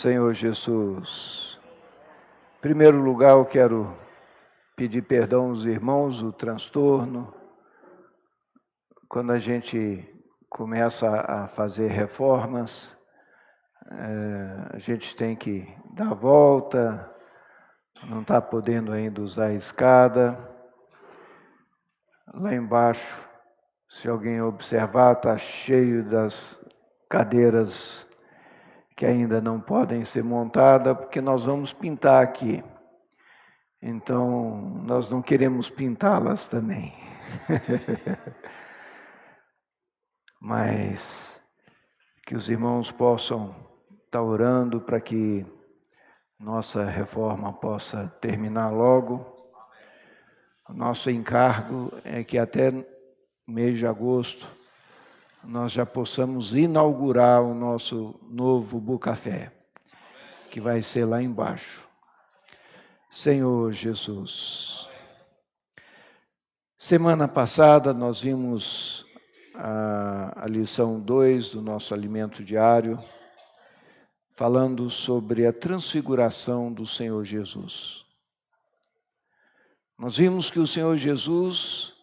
Senhor Jesus, em primeiro lugar eu quero pedir perdão aos irmãos, o transtorno, quando a gente começa a fazer reformas, a gente tem que dar a volta, não está podendo ainda usar a escada. Lá embaixo, se alguém observar, está cheio das cadeiras que ainda não podem ser montadas, porque nós vamos pintar aqui. Então, nós não queremos pintá-las também. Mas que os irmãos possam estar orando para que nossa reforma possa terminar logo. O nosso encargo é que até o mês de agosto nós já possamos inaugurar o nosso novo Bucafé, que vai ser lá embaixo. Senhor Jesus, semana passada nós vimos a lição 2 do nosso alimento diário, falando sobre a transfiguração do Senhor Jesus. Nós vimos que o Senhor Jesus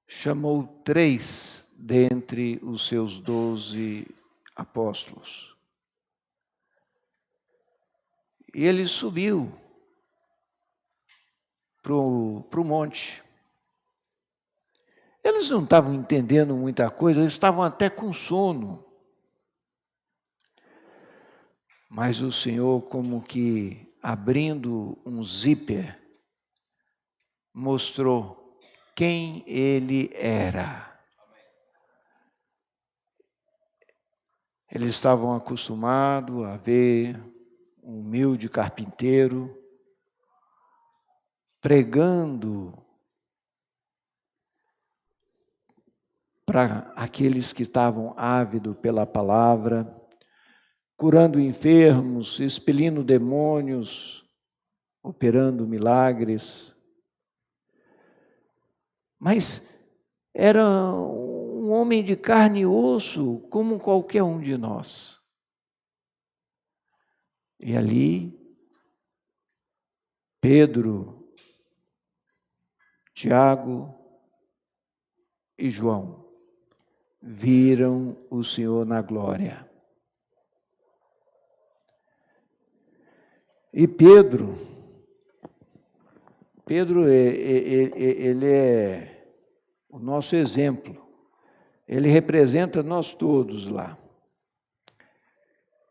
chamou 3 dentre os seus 12 apóstolos. E ele subiu para o monte. Eles não estavam entendendo muita coisa, eles estavam até com sono. Mas o Senhor, como que abrindo um zíper, mostrou quem ele era. Eles estavam acostumados a ver um humilde carpinteiro pregando para aqueles que estavam ávidos pela palavra, curando enfermos, expelindo demônios, operando milagres. Mas era um homem de carne e osso, como qualquer um de nós. E ali, Pedro, Tiago e João viram o Senhor na glória. E Pedro, ele é o nosso exemplo. Ele representa nós todos lá.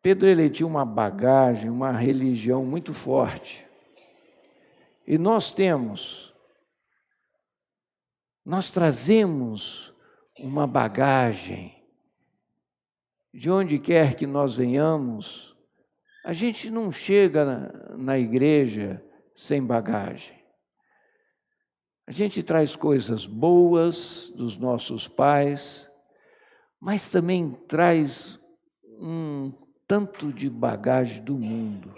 Pedro, ele tinha uma bagagem, uma religião muito forte. E nós trazemos uma bagagem. De onde quer que nós venhamos, a gente não chega na igreja sem bagagem. A gente traz coisas boas dos nossos pais, mas também traz um tanto de bagagem do mundo.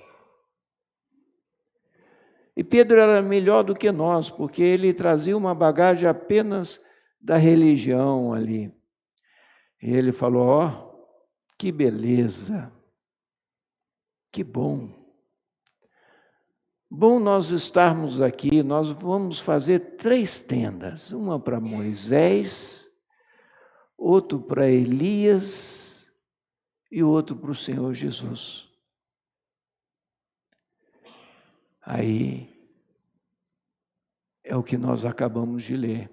E Pedro era melhor do que nós, porque ele trazia uma bagagem apenas da religião ali. E ele falou, ó, que beleza, que bom. Bom nós estarmos aqui, nós vamos fazer 3 tendas, uma para Moisés, outro para Elias e outro para o Senhor Jesus. Aí é o que nós acabamos de ler.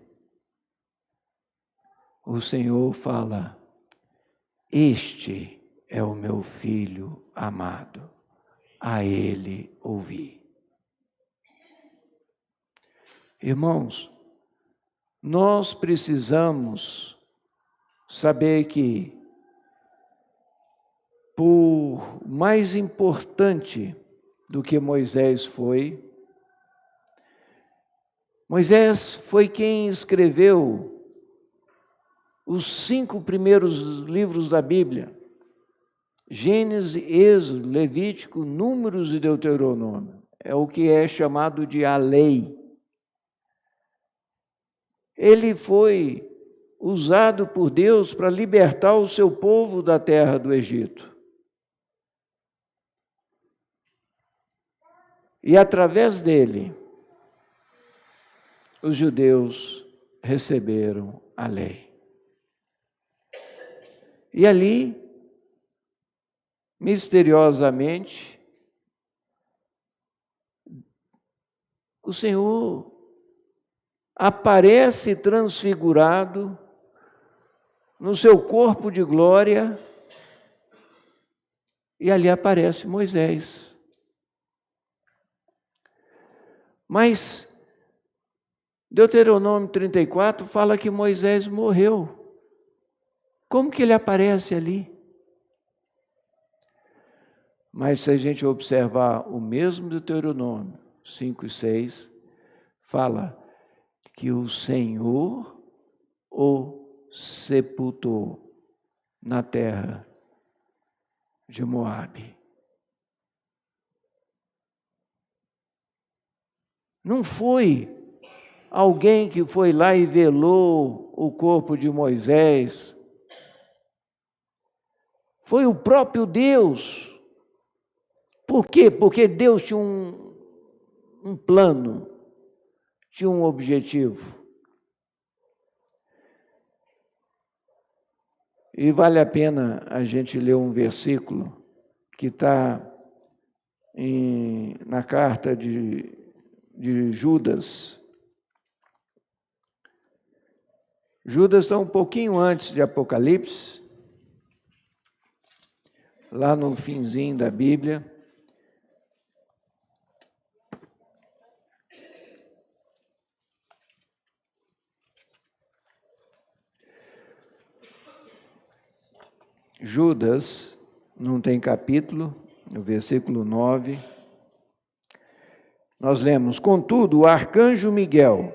O Senhor fala, este é o meu filho amado, a ele ouvi. Irmãos, nós precisamos saber que, por mais importante do que Moisés foi quem escreveu os 5 primeiros livros da Bíblia: Gênesis, Êxodo, Levítico, Números e Deuteronômio. É o que é chamado de a lei. Ele foi usado por Deus para libertar o seu povo da terra do Egito. E através dele, os judeus receberam a lei. E ali, misteriosamente, o Senhor aparece transfigurado no seu corpo de glória, e ali aparece Moisés. Mas Deuteronômio 34 fala que Moisés morreu. Como que ele aparece ali? Mas se a gente observar o mesmo Deuteronômio 5 e 6, fala que o Senhor o sepultou na terra de Moabe. Não foi alguém que foi lá e velou o corpo de Moisés. Foi o próprio Deus. Por quê? Porque Deus tinha um plano, tinha um objetivo. E vale a pena a gente ler um versículo que está na carta de Judas. Judas está um pouquinho antes de Apocalipse, lá no finzinho da Bíblia. Judas, não tem capítulo, no versículo 9, nós lemos: contudo, o arcanjo Miguel,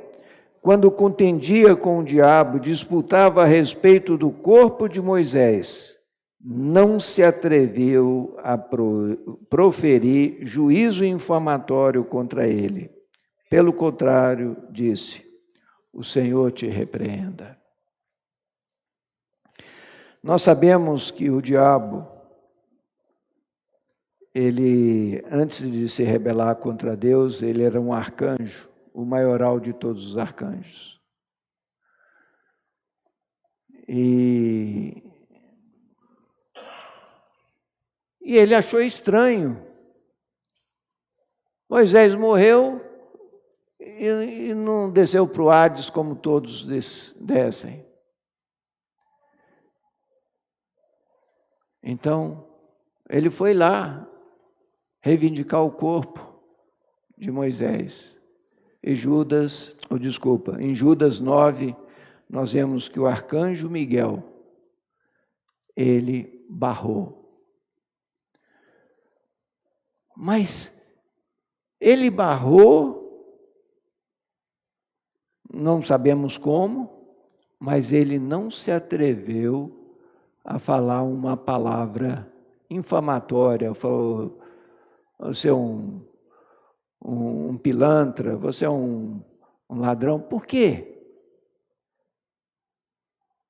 quando contendia com o diabo, disputava a respeito do corpo de Moisés, não se atreveu a proferir juízo infamatório contra ele. Pelo contrário, disse: o Senhor te repreenda. Nós sabemos que o diabo, ele, antes de se rebelar contra Deus, ele era um arcanjo, o maioral de todos os arcanjos. E ele achou estranho. Moisés morreu e não desceu para o Hades como todos descem. Então, ele foi lá reivindicar o corpo de Moisés. Em Judas 9, nós vemos que o arcanjo Miguel, ele barrou. Mas ele barrou, não sabemos como, mas ele não se atreveu a falar uma palavra infamatória. Falou: você é um pilantra, você é um ladrão. Por quê?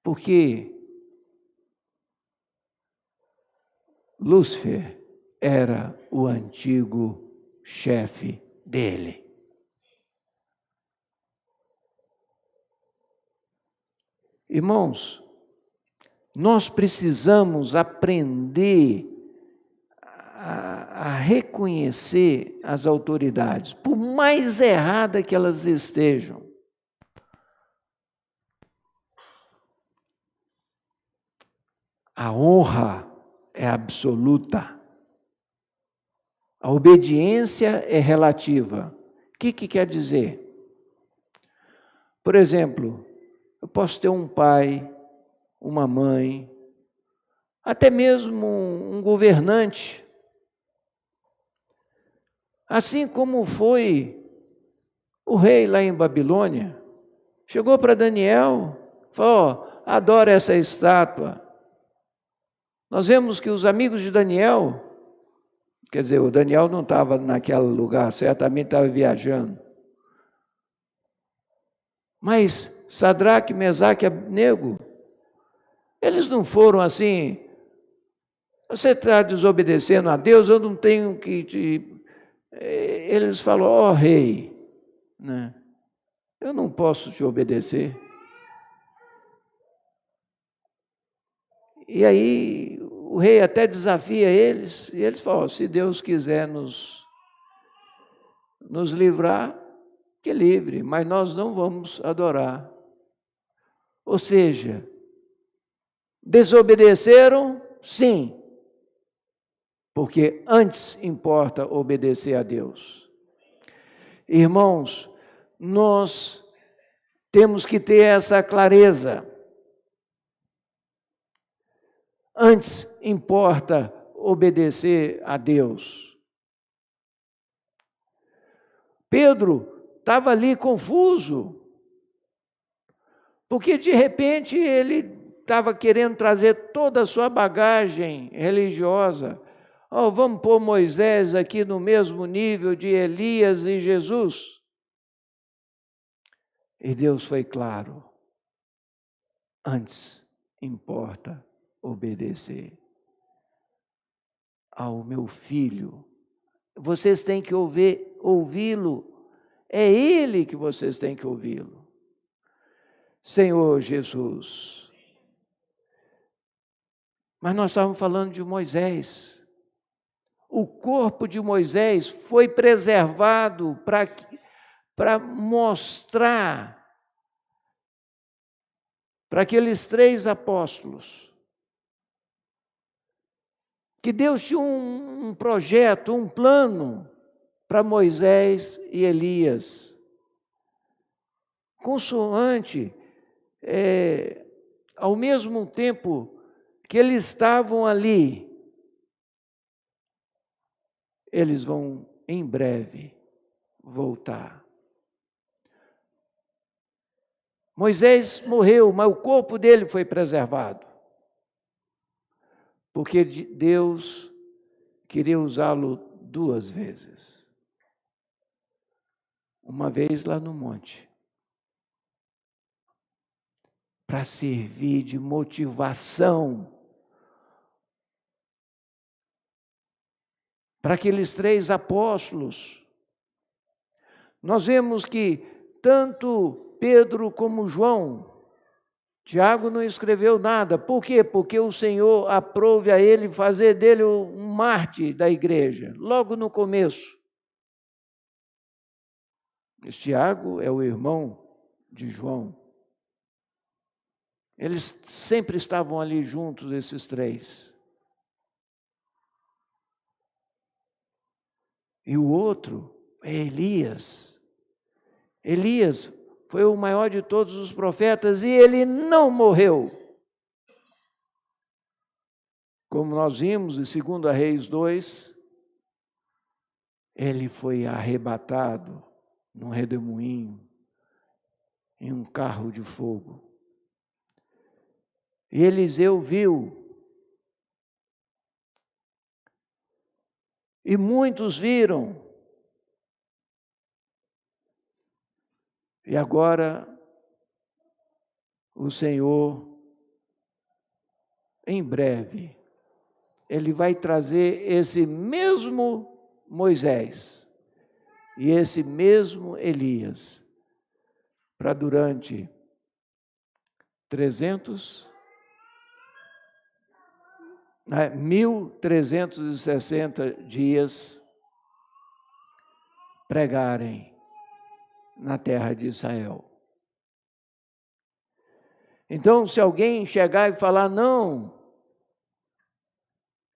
Porque Lúcifer era o antigo chefe dele. Irmãos, nós precisamos aprender a reconhecer as autoridades, por mais errada que elas estejam. A honra é absoluta. A obediência é relativa. O que quer dizer? Por exemplo, eu posso ter um pai, uma mãe, até mesmo um governante. Assim como foi o rei lá em Babilônia. Chegou para Daniel, falou: adora essa estátua. Nós vemos que os amigos de Daniel, quer dizer, o Daniel não estava naquele lugar, certamente estava viajando. Mas Sadraque, Mesaque e Abednego, eles não foram assim: você está desobedecendo a Deus, eu não tenho que te eles falam: ó rei, né? Eu não posso te obedecer. E aí o rei até desafia eles, e eles falam: se Deus quiser nos livrar, que livre, mas nós não vamos adorar. Ou seja, desobedeceram, sim, porque antes importa obedecer a Deus. Irmãos, nós temos que ter essa clareza. Antes importa obedecer a Deus. Pedro estava ali confuso, porque de repente ele estava querendo trazer toda a sua bagagem religiosa. Oh, vamos pôr Moisés aqui no mesmo nível de Elias e Jesus. E Deus foi claro: antes importa obedecer ao meu filho. Vocês têm que ouvi-lo. É Ele que vocês têm que ouvi-lo. Senhor Jesus. Mas nós estávamos falando de Moisés. O corpo de Moisés foi preservado para mostrar para aqueles 3 apóstolos que Deus tinha um projeto, um plano para Moisés e Elias. Consoante, ao mesmo tempo que eles estavam ali, eles vão em breve voltar. Moisés morreu, mas o corpo dele foi preservado, porque Deus queria usá-lo 2 vezes. Uma vez lá no monte, para servir de motivação para aqueles 3 apóstolos. Nós vemos que tanto Pedro como João, Tiago não escreveu nada. Por quê? Porque o Senhor aprove a ele fazer dele um mártir da igreja, logo no começo. Esse Tiago é o irmão de João. Eles sempre estavam ali juntos, esses 3. E o outro é Elias. Elias foi o maior de todos os profetas e ele não morreu. Como nós vimos em 2 Reis 2, ele foi arrebatado num redemoinho, em um carro de fogo. E Eliseu viu. E muitos viram. E agora, o Senhor, em breve, Ele vai trazer esse mesmo Moisés e esse mesmo Elias para durante 1.360 dias pregarem na terra de Israel. Então, se alguém chegar e falar: não,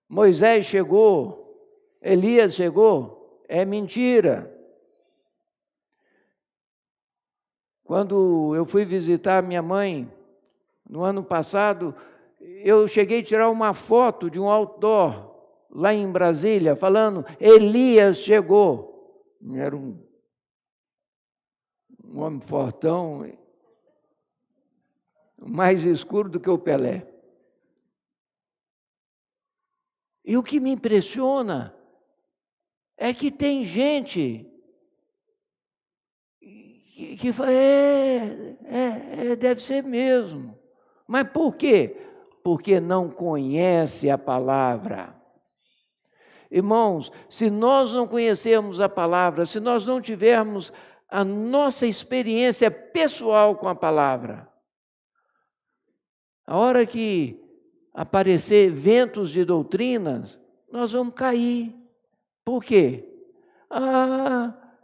Moisés chegou, Elias chegou, é mentira. Quando eu fui visitar minha mãe, no ano passado, eu cheguei a tirar uma foto de um outdoor lá em Brasília, falando: Elias chegou. Era um homem fortão, mais escuro do que o Pelé. E o que me impressiona é que tem gente que fala: deve ser mesmo. Mas por quê? Porque não conhece a palavra. Irmãos, se nós não conhecermos a palavra, se nós não tivermos a nossa experiência pessoal com a palavra, a hora que aparecer ventos de doutrinas, nós vamos cair. Por quê?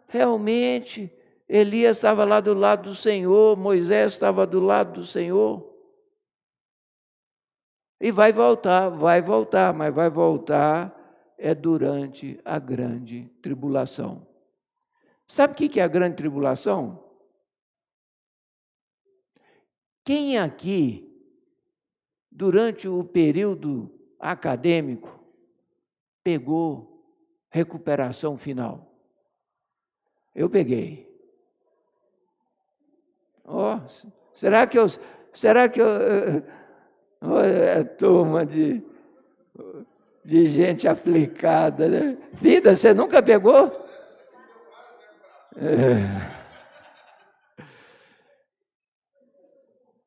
Realmente, Elias estava lá do lado do Senhor, Moisés estava do lado do Senhor. E vai voltar, mas vai voltar durante a grande tribulação. Sabe o que é a grande tribulação? Quem aqui, durante o período acadêmico, pegou recuperação final? Eu peguei. Será que eu turma de gente aplicada, né? Vida, você nunca pegou?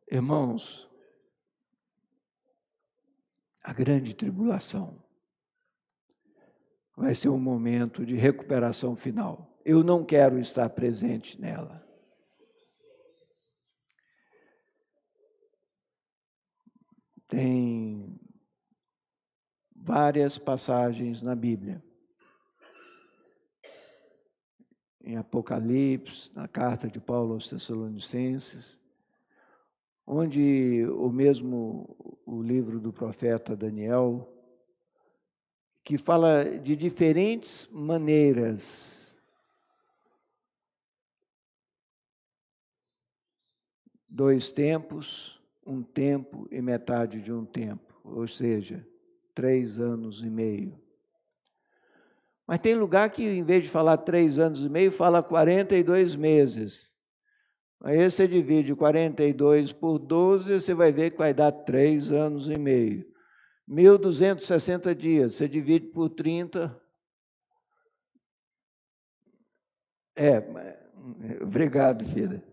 Irmãos, a grande tribulação vai ser um momento de recuperação final. Eu não quero estar presente nela. Tem várias passagens na Bíblia. Em Apocalipse, na carta de Paulo aos Tessalonicenses, onde o livro do profeta Daniel, que fala de diferentes maneiras, 2 tempos, 1 tempo e metade de 1 tempo, ou seja, 3 anos e meio. Mas tem lugar que, em vez de falar 3 anos e meio, fala 42 meses. Aí você divide 42 por 12, você vai ver que vai dar 3 anos e meio. 1.260 dias, você divide por 30. Obrigado, filha.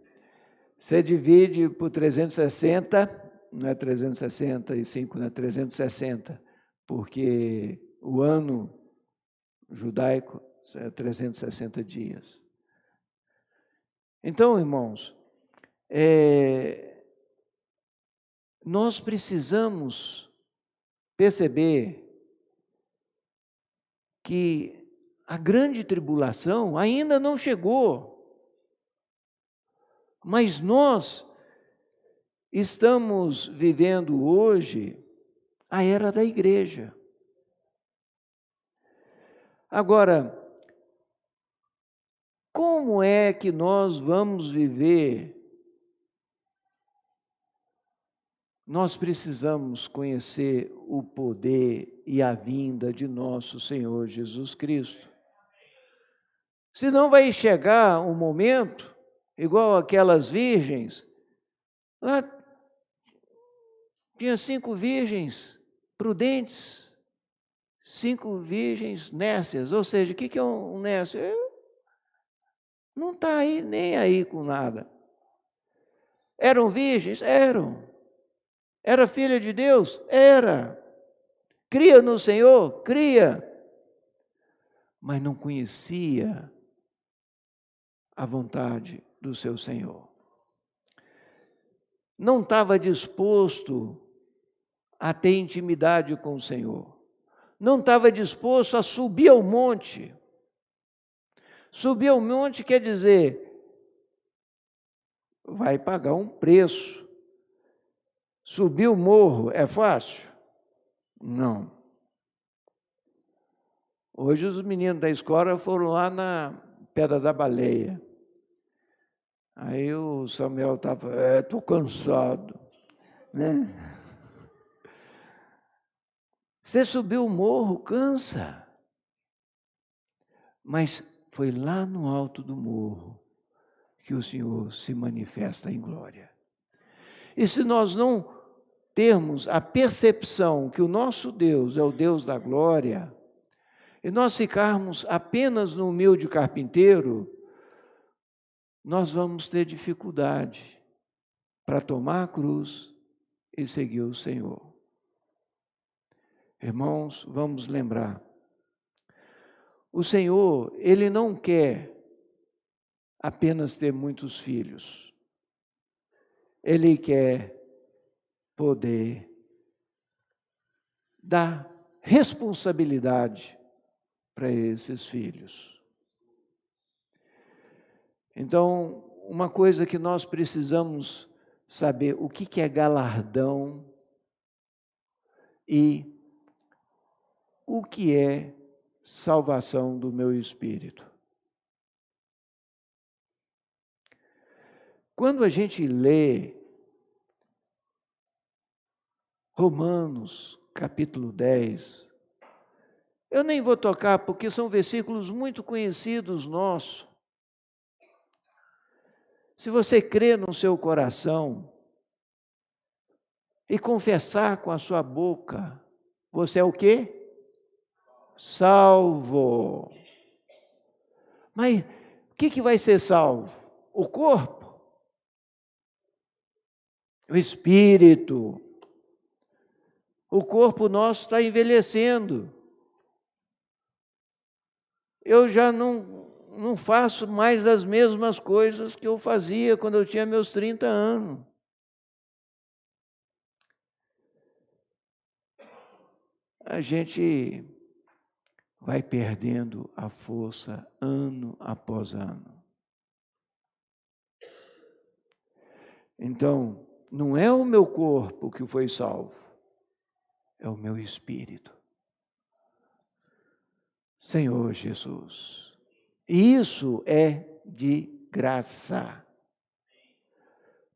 Você divide por 360, não é 365, não é 360, porque o ano judaico é 360 dias. Então, irmãos, nós precisamos perceber que a grande tribulação ainda não chegou, mas nós estamos vivendo hoje a era da igreja. Agora, como é que nós vamos viver? Nós precisamos conhecer o poder e a vinda de nosso Senhor Jesus Cristo. Senão vai chegar um momento, igual aquelas virgens, lá tinha 5 virgens prudentes, 5 virgens nécias. Ou seja, o que é um nécio? Não está aí, nem aí com nada. Eram virgens? Eram. Era filha de Deus? Era. Cria no Senhor? Cria. Mas não conhecia a vontade do seu Senhor. Não estava disposto a ter intimidade com o Senhor. Não estava disposto a subir ao monte. Subir ao monte quer dizer, vai pagar um preço. Subir o morro é fácil? Não. Hoje os meninos da escola foram lá na Pedra da Baleia. Aí o Samuel estava, estou cansado, né? Você subiu o morro, cansa. Mas foi lá no alto do morro que o Senhor se manifesta em glória. E se nós não termos a percepção que o nosso Deus é o Deus da glória, e nós ficarmos apenas no humilde carpinteiro, nós vamos ter dificuldade para tomar a cruz e seguir o Senhor. Irmãos, vamos lembrar O Senhor, Ele não quer apenas ter muitos filhos. Ele quer poder dar responsabilidade para esses filhos. Então, uma coisa que nós precisamos saber, o que é galardão e o que é salvação do meu espírito. Quando a gente lê Romanos, capítulo 10, eu nem vou tocar porque são versículos muito conhecidos nossos. Se você crer no seu coração e confessar com a sua boca, você é o quê? Salvo. Mas o que vai ser salvo? O corpo? O espírito? O corpo nosso está envelhecendo. Eu já não faço mais as mesmas coisas que eu fazia quando eu tinha meus 30 anos. A gente vai perdendo a força ano após ano. Então, não é o meu corpo que foi salvo, é o meu espírito. Senhor Jesus, isso é de graça.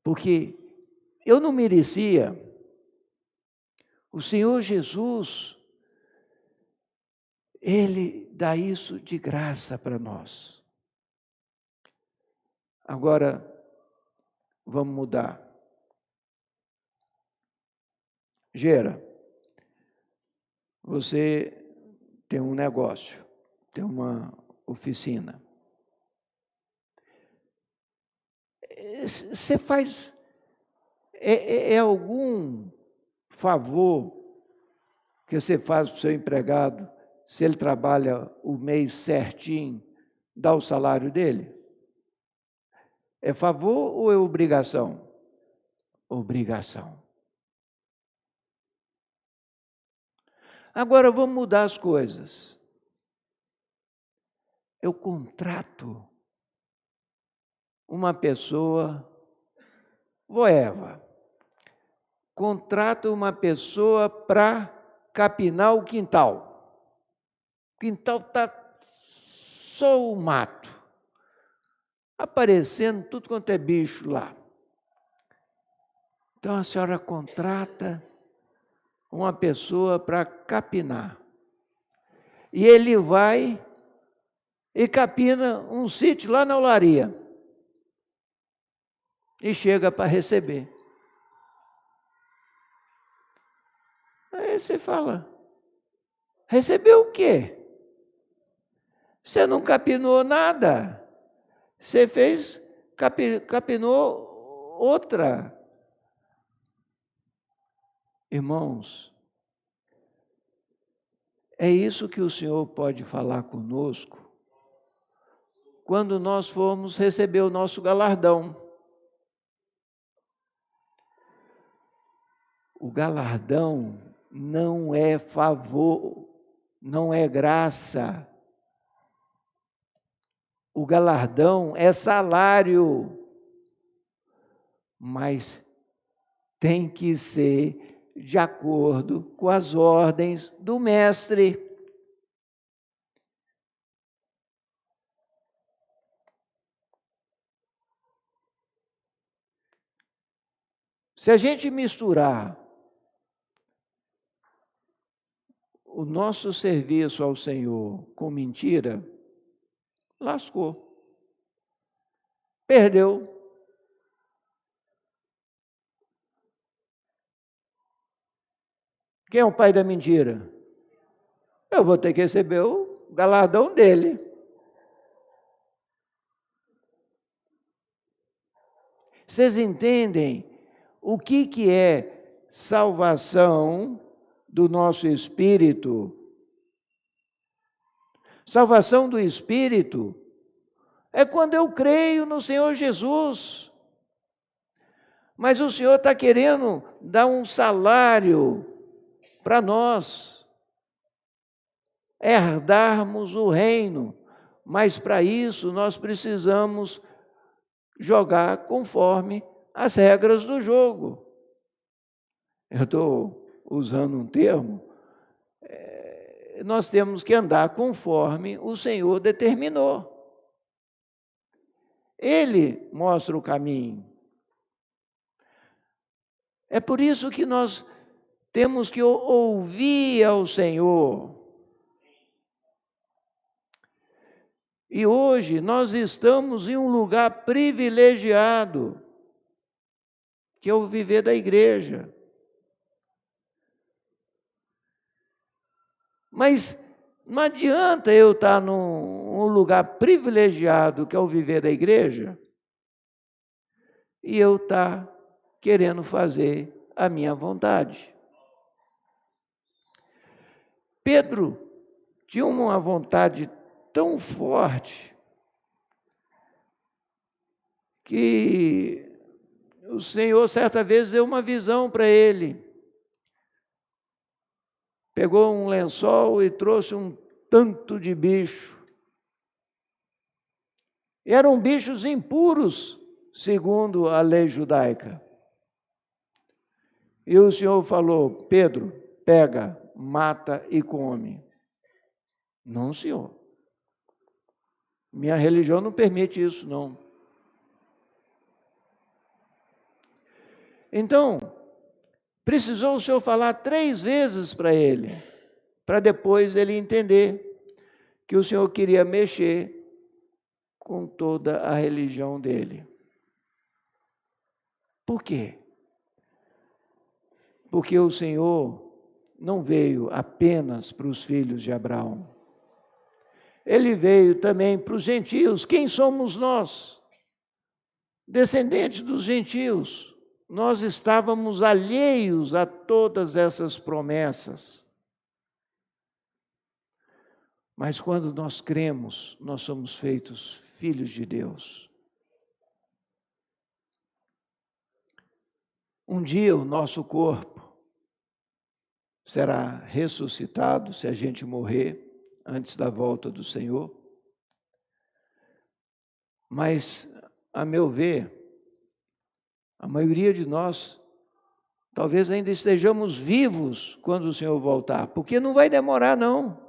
Porque eu não merecia. O Senhor Jesus, Ele dá isso de graça para nós. Agora, vamos mudar. Gera, você tem um negócio, tem uma oficina. Você faz algum favor que você faz para o seu empregado, se ele trabalha o mês certinho, dá o salário dele? É favor ou é obrigação? Obrigação. Agora vamos mudar as coisas. Eu contrato uma pessoa, Eva, contrata uma pessoa para capinar o quintal. O quintal está só o mato, aparecendo tudo quanto é bicho lá. Então a senhora contrata uma pessoa para capinar. E ele vai e capina um sítio lá na olaria. E chega para receber. Aí você fala, recebeu o quê? Você não capinou nada. Você capinou outra. Irmãos, é isso que o Senhor pode falar conosco quando nós formos receber o nosso galardão. O galardão não é favor, não é graça. O galardão é salário, mas tem que ser de acordo com as ordens do mestre. Se a gente misturar o nosso serviço ao Senhor com mentira, lascou. Perdeu. Quem é o pai da mentira? Eu vou ter que receber o galardão dele. Vocês entendem o que é salvação do nosso espírito? Salvação do espírito é quando eu creio no Senhor Jesus. Mas o Senhor está querendo dar um salário para nós herdarmos o reino. Mas para isso nós precisamos jogar conforme as regras do jogo. Eu estou usando um termo. Nós temos que andar conforme o Senhor determinou. Ele mostra o caminho. É por isso que nós temos que ouvir ao Senhor. E hoje nós estamos em um lugar privilegiado, que é o viver da igreja. Mas não adianta eu estar num lugar privilegiado, que é o viver da igreja, e eu estar querendo fazer a minha vontade. Pedro tinha uma vontade tão forte que o Senhor, certa vez, deu uma visão para ele. Pegou um lençol e trouxe um tanto de bicho. Eram bichos impuros, segundo a lei judaica. E o Senhor falou: Pedro, pega, mata e come. Não, Senhor. Minha religião não permite isso, não. Então, precisou o Senhor falar 3 vezes para ele, para depois ele entender que o Senhor queria mexer com toda a religião dele. Por quê? Porque o Senhor não veio apenas para os filhos de Abraão. Ele veio também para os gentios. Quem somos nós? Descendentes dos gentios. Nós estávamos alheios a todas essas promessas. Mas quando nós cremos, nós somos feitos filhos de Deus. Um dia o nosso corpo será ressuscitado se a gente morrer antes da volta do Senhor. Mas, a meu ver, a maioria de nós talvez ainda estejamos vivos quando o Senhor voltar, porque não vai demorar, não.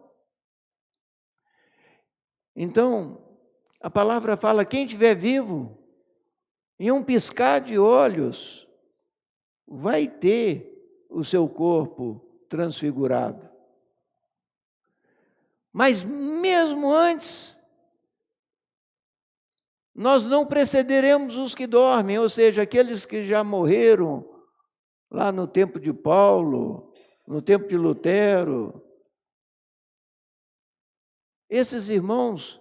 Então, a palavra fala: quem estiver vivo, em um piscar de olhos, vai ter o seu corpo transfigurado. Mas mesmo antes, nós não precederemos os que dormem, ou seja, aqueles que já morreram lá no tempo de Paulo, no tempo de Lutero. Esses irmãos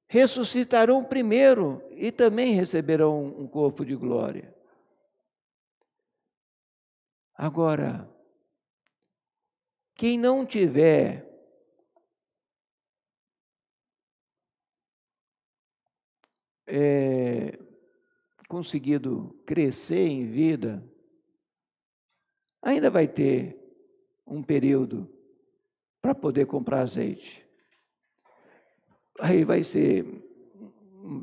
ressuscitarão primeiro e também receberão um corpo de glória. Agora, quem não tiver conseguido crescer em vida, ainda vai ter um período para poder comprar azeite. Aí vai ser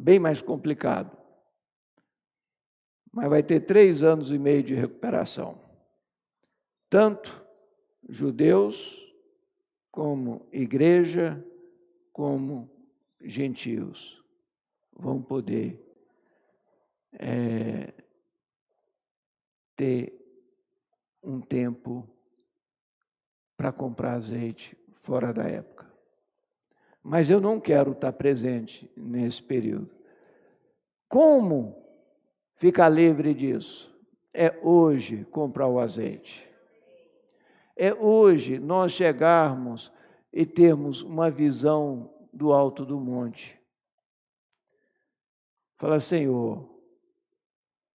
bem mais complicado. Mas vai ter 3 anos e meio de recuperação. Tanto judeus, como igreja, como gentios vão poder ter um tempo para comprar azeite fora da época. Mas eu não quero estar presente nesse período. Como ficar livre disso? É hoje comprar o azeite. É hoje nós chegarmos e termos uma visão do alto do monte. Fala: Senhor,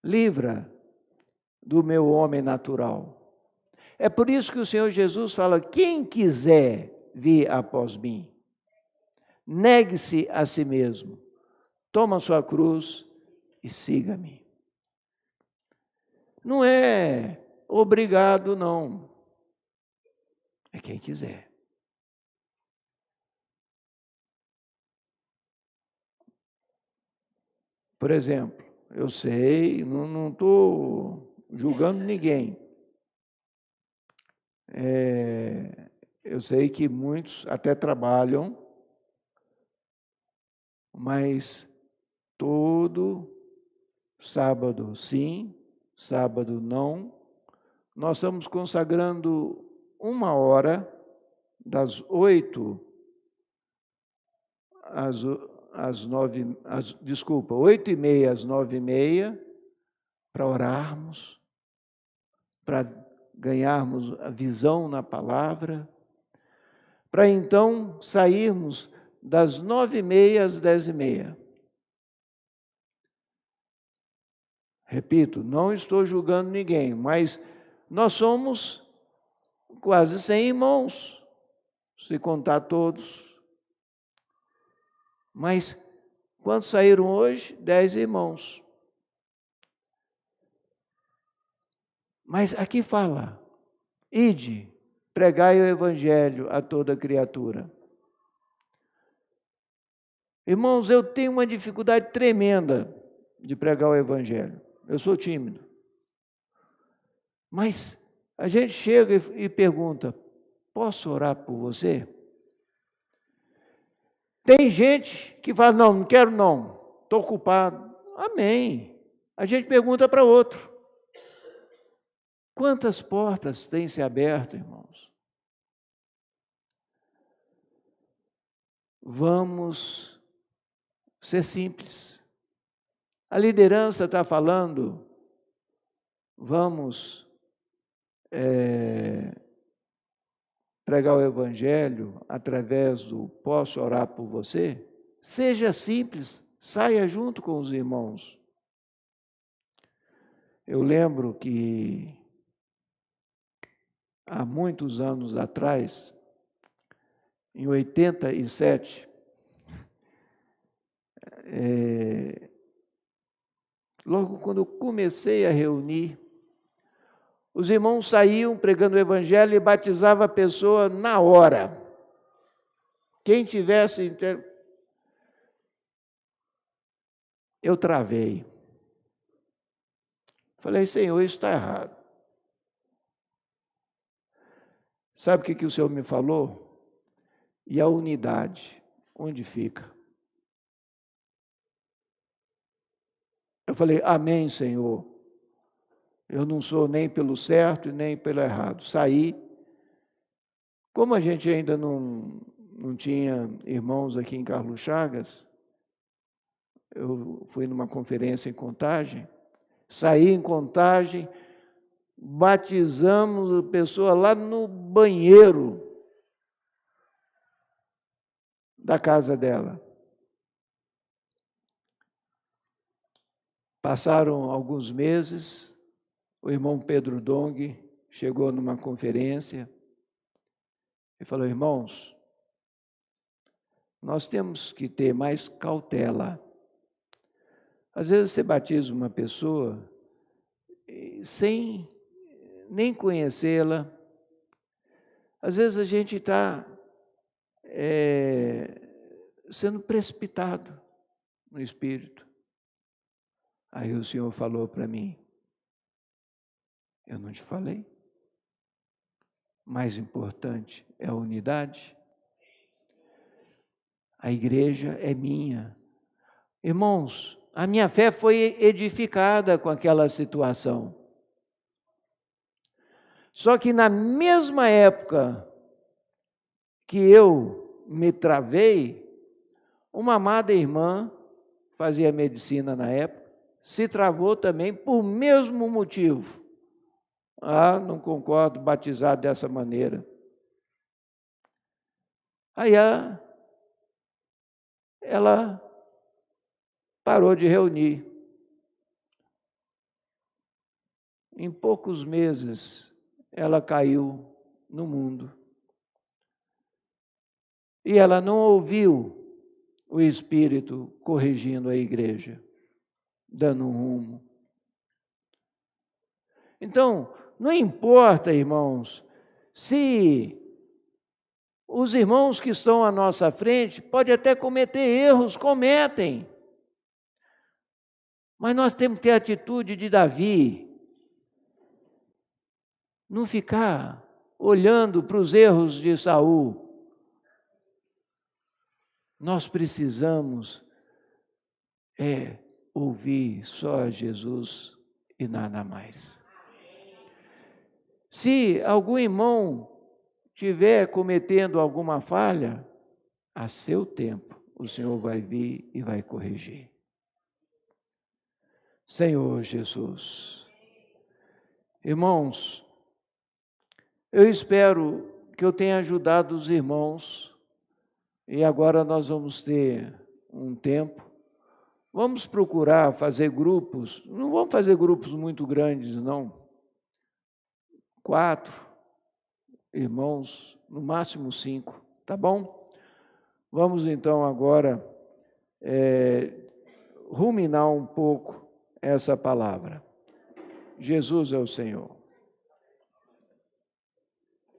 livra do meu homem natural. É por isso que o Senhor Jesus fala: quem quiser vir após mim, Negue-se a si mesmo, toma sua cruz e siga-me. Não é obrigado, não. É quem quiser. Por exemplo, eu sei, não estou julgando ninguém. Eu sei que muitos até trabalham, mas todo sábado sim, sábado não, nós estamos consagrando 1 hora, das 8 às 9, desculpa, 8h30 às 9h30, para orarmos, para ganharmos a visão na palavra, para então sairmos das 9h30 às 10h30. Repito, não estou julgando ninguém, mas nós somos quase 100 irmãos, se contar todos. Mas quantos saíram hoje? 10 irmãos. Mas aqui fala, ide, pregai o evangelho a toda criatura. Irmãos, eu tenho uma dificuldade tremenda de pregar o evangelho. Eu sou tímido. Mas a gente chega e pergunta, posso orar por você? Tem gente que fala, não quero não, estou ocupado. Amém. A gente pergunta para outro. Quantas portas têm se aberto, irmãos? Vamos ser simples. A liderança está falando, vamos pregar o evangelho através do posso orar por você? Seja simples, saia junto com os irmãos. Eu lembro que há muitos anos atrás, em 87, logo quando eu comecei a reunir, os irmãos saíam pregando o evangelho e batizavam a pessoa na hora. Quem tivesse... Eu travei. Falei, Senhor, isso está errado. Sabe o que o Senhor me falou? E a unidade, onde fica? Eu falei, amém, Senhor. Eu não sou nem pelo certo e nem pelo errado. Saí. Como a gente ainda não tinha irmãos aqui em Carlos Chagas, eu fui numa conferência em Contagem, saí em Contagem, batizamos a pessoa lá no banheiro da casa dela. Passaram alguns meses, o irmão Pedro Dong chegou numa conferência e falou, irmãos, nós temos que ter mais cautela. Às vezes você batiza uma pessoa sem nem conhecê-la. Às vezes a gente está sendo precipitado no Espírito. Aí o Senhor falou para mim, eu não te falei? Mais importante é a unidade. A igreja é minha. Irmãos, a minha fé foi edificada com aquela situação. Só que na mesma época que eu me travei, uma amada irmã, fazia medicina na época, se travou também por mesmo motivo. Ah, não concordo batizar dessa maneira. Aí ela parou de reunir. Em poucos meses, ela caiu no mundo. E ela não ouviu o Espírito corrigindo a igreja, dando um rumo. Então, não importa, irmãos, se os irmãos que estão à nossa frente podem até cometer erros, cometem. Mas nós temos que ter a atitude de Davi, não ficar olhando para os erros de Saul. Nós precisamos ouvir só Jesus e nada mais. Se algum irmão estiver cometendo alguma falha, a seu tempo o Senhor vai vir e vai corrigir. Senhor Jesus. Irmãos, eu espero que eu tenha ajudado os irmãos e agora nós vamos ter um tempo. Vamos procurar fazer grupos, não vamos fazer grupos muito grandes, não. 4 irmãos, no máximo 5, tá bom? Vamos então agora ruminar um pouco essa palavra. Jesus é o Senhor.